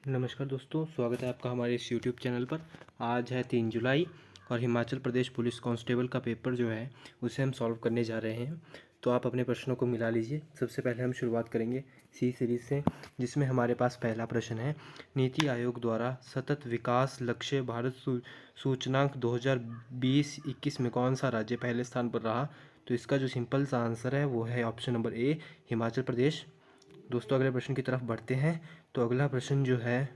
नमस्कार दोस्तों, स्वागत है आपका हमारे इस यूट्यूब चैनल पर। आज है 3 जुलाई और हिमाचल प्रदेश पुलिस कांस्टेबल का पेपर जो है उसे हम सॉल्व करने जा रहे हैं। तो आप अपने प्रश्नों को मिला लीजिए। सबसे पहले हम शुरुआत करेंगे सी सीरीज़ से, जिसमें हमारे पास पहला प्रश्न है, नीति आयोग द्वारा सतत विकास लक्ष्य भारत सूचकांक 2020-21 में कौन सा राज्य पहले स्थान पर रहा? तो इसका जो सिंपल सा आंसर है वो है option number A, Himachal Pradesh. दोस्तों अगले प्रश्न की तरफ बढ़ते हैं। तो अगला प्रश्न जो है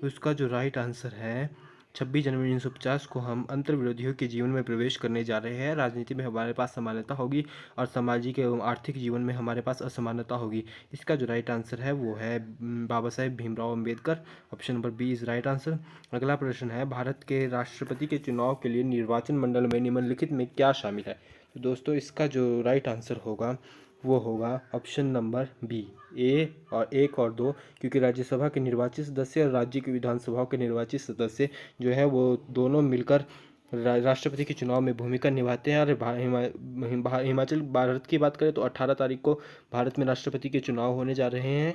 उसका जो राइट आंसर है, 26 जनवरी 1950 को हम अंतर्विरोधियों के जीवन में प्रवेश करने जा रहे हैं। राजनीति में हमारे पास समानता होगी और सामाजिक एवं आर्थिक जीवन में हमारे पास असमानता होगी। इसका जो राइट आंसर है वो है Baba Saheb Bhimrao Ambedkar. Option number B is right answer. अगला प्रश्न है, भारत के राष्ट्रपति के चुनाव के लिए निर्वाचन मंडल में निम्नलिखित में क्या शामिल है? तो दोस्तों इसका जो राइट आंसर होगा वो होगा ऑप्शन नंबर बी, ए और 1 और 2, क्योंकि राज्यसभा के निर्वाचित सदस्य और राज्य की विधानसभाओं के निर्वाचित सदस्य जो है वो दोनों मिलकर राष्ट्रपति के चुनाव में भूमिका निभाते हैं। और हिमाचल भारत की बात करें तो 18 तारीख को भारत में राष्ट्रपति के चुनाव होने जा रहे हैं।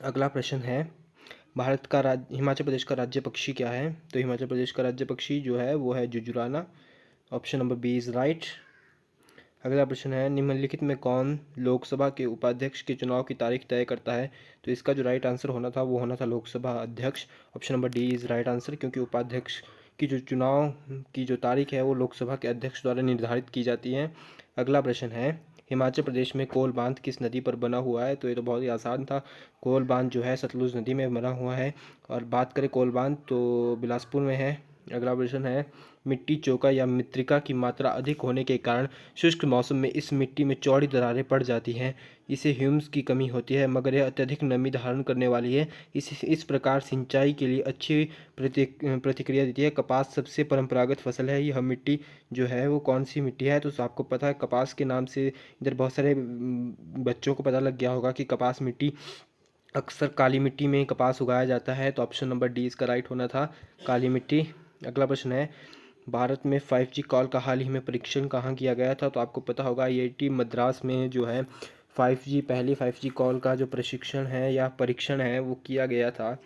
अगला प्रश्न है, हिमाचल प्रदेश का राज्य पक्षी क्या है? तो हिमाचल प्रदेश का राज्य पक्षी जो है वो है जुजुराना। Option number B is right. अगला प्रश्न है, निम्नलिखित में कौन लोकसभा के उपाध्यक्ष के चुनाव की तारीख तय करता है? तो इसका जो राइट आंसर होना था वो होना था लोकसभा अध्यक्ष। Option number D is right answer, क्योंकि उपाध्यक्ष की जो चुनाव की जो तारीख है वो लोकसभा के अध्यक्ष द्वारा निर्धारित की जाती है। अगला प्रश्न है, हिमाचल प्रदेश में कोल बांध किस नदी पर बना हुआ है? तो ये तो बहुत ही आसान था। कोल बांध जो है सतलुज नदी में बना हुआ है। और बात करें कोल बांध तो बिलासपुर में है। अगला प्रश्न है, मिट्टी चोका या मृत्तिका की मात्रा अधिक होने के कारण शुष्क मौसम में इस मिट्टी में चौड़ी दरारें पड़ जाती हैं। इसे ह्यूमस की कमी होती है, मगर यह अत्यधिक नमी धारण करने वाली है। इस प्रकार सिंचाई के लिए अच्छी प्रतिक्रिया देती है। कपास सबसे परंपरागत फसल है। यह मिट्टी जो है वो कौन सी मिट्टी है? तो आपको पता है कपास के नाम से इधर बहुत सारे बच्चों को पता लग गया होगा कि कपास मिट्टी, अक्सर काली मिट्टी में कपास उगाया जाता है। तो ऑप्शन नंबर डी इसका राइट होना था, काली मिट्टी। अगला प्रश्न है, भारत में 5G कॉल का हाल ही में परीक्षण कहाँ किया गया था? तो आपको पता होगा IIT मद्रास में जो है 5G कॉल का जो प्रशिक्षण है या परीक्षण है वो किया गया था।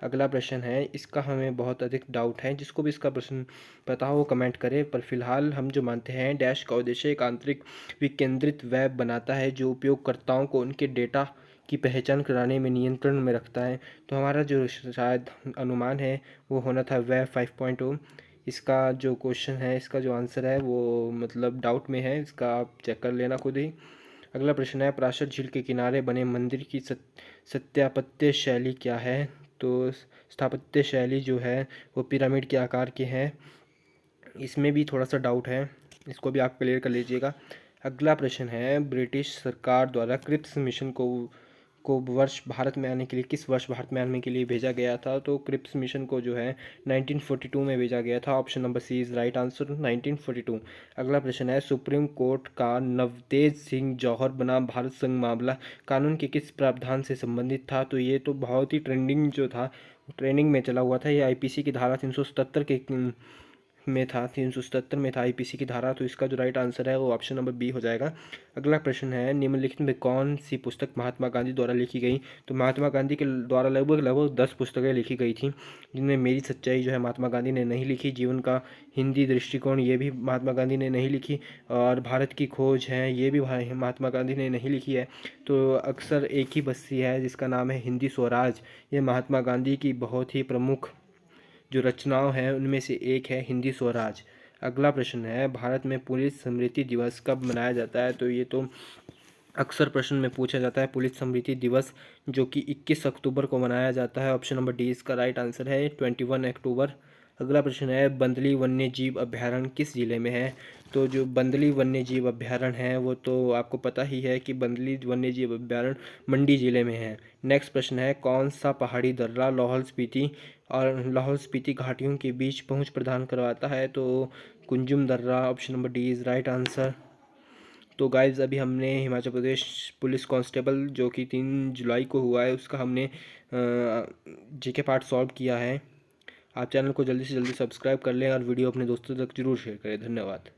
अगला प्रश्न है, इसका हमें बहुत अधिक डाउट है, जिसको भी इसका प्रश्न पता हो वो कमेंट करे। पर फिलहाल हम जो मानते हैं, डैश का उद्देश्य एक आंतरिक विकेंद्रित वेब बनाता है जो उपयोगकर्ताओं को उनके डेटा की पहचान कराने में नियंत्रण में रखता है। तो हमारा जो शायद अनुमान है वो होना था वेब 5.0। इसका जो क्वेश्चन है, इसका जो आंसर है वो मतलब डाउट में है, इसका आप चेक कर लेना खुद ही। अगला प्रश्न है, पराशर झील के किनारे बने मंदिर की स्थापत्य शैली क्या है? तो स्थापत्य शैली जो है वो पिरामिड के आकार के हैं। इसमें भी थोड़ा सा डाउट है, इसको भी आप क्लियर कर लीजिएगा। अगला प्रश्न है, ब्रिटिश सरकार द्वारा क्रिप्स मिशन को वर्ष भारत में आने के लिए किस वर्ष भारत में आने के लिए भेजा गया था? तो क्रिप्स मिशन को जो है 1942 में भेजा गया था। Option number C is right answer, 1942। अगला प्रश्न है, सुप्रीम कोर्ट का नवतेज सिंह जौहर बनाम भारत संघ मामला कानून के किस प्रावधान से संबंधित था? तो ये तो बहुत ही ट्रेंडिंग जो था, ट्रेंडिंग में चला हुआ था। ये IPC की धारा 377 के में था, 377 में था IPC की धारा। तो इसका जो राइट आंसर है वो ऑप्शन नंबर बी हो जाएगा। अगला प्रश्न है, निम्नलिखित में कौन सी पुस्तक महात्मा गांधी द्वारा लिखी गई? तो महात्मा गांधी के द्वारा लगभग 10 पुस्तकें लिखी गई थी, जिनमें मेरी सच्चाई जो है महात्मा गांधी ने नहीं लिखी, जीवन का हिंदी दृष्टिकोण ये भी महात्मा गांधी ने नहीं लिखी, और भारत की खोज है ये भी महात्मा गांधी ने नहीं लिखी है। तो अक्सर एक ही बस्ती है जिसका नाम है हिंदी स्वराज, ये महात्मा गांधी की बहुत ही प्रमुख जो रचनाओं हैं उनमें से एक है हिंदी स्वराज। अगला प्रश्न है, भारत में पुलिस स्मृति दिवस कब मनाया जाता है? तो ये तो अक्सर प्रश्न में पूछा जाता है, पुलिस स्मृति दिवस जो कि 21 अक्टूबर को मनाया जाता है। ऑप्शन नंबर डी इसका राइट आंसर है, 21 अक्टूबर। अगला प्रश्न है, बंदली वन्य जीव अभ्यारण्य किस जिले में है? तो जो बंदली वन्य जीव अभ्यारण्य है वो तो आपको पता ही है कि बंदली वन्य जीव अभ्यारण्य मंडी जिले में है। नेक्स्ट प्रश्न है, कौन सा पहाड़ी दर्रा लाहौल स्पीति और लाहौल स्पीति घाटियों के बीच पहुंच प्रदान करवाता है? तो कुंजुम दर्रा। Option number D is right answer. तो गाइज़ अभी हमने हिमाचल प्रदेश पुलिस कांस्टेबल जो कि 3 जुलाई को हुआ है उसका हमने GK पार्ट सॉल्व किया है। आप चैनल को जल्दी से जल्दी सब्सक्राइब कर लें और वीडियो अपने दोस्तों तक जरूर शेयर करें। धन्यवाद।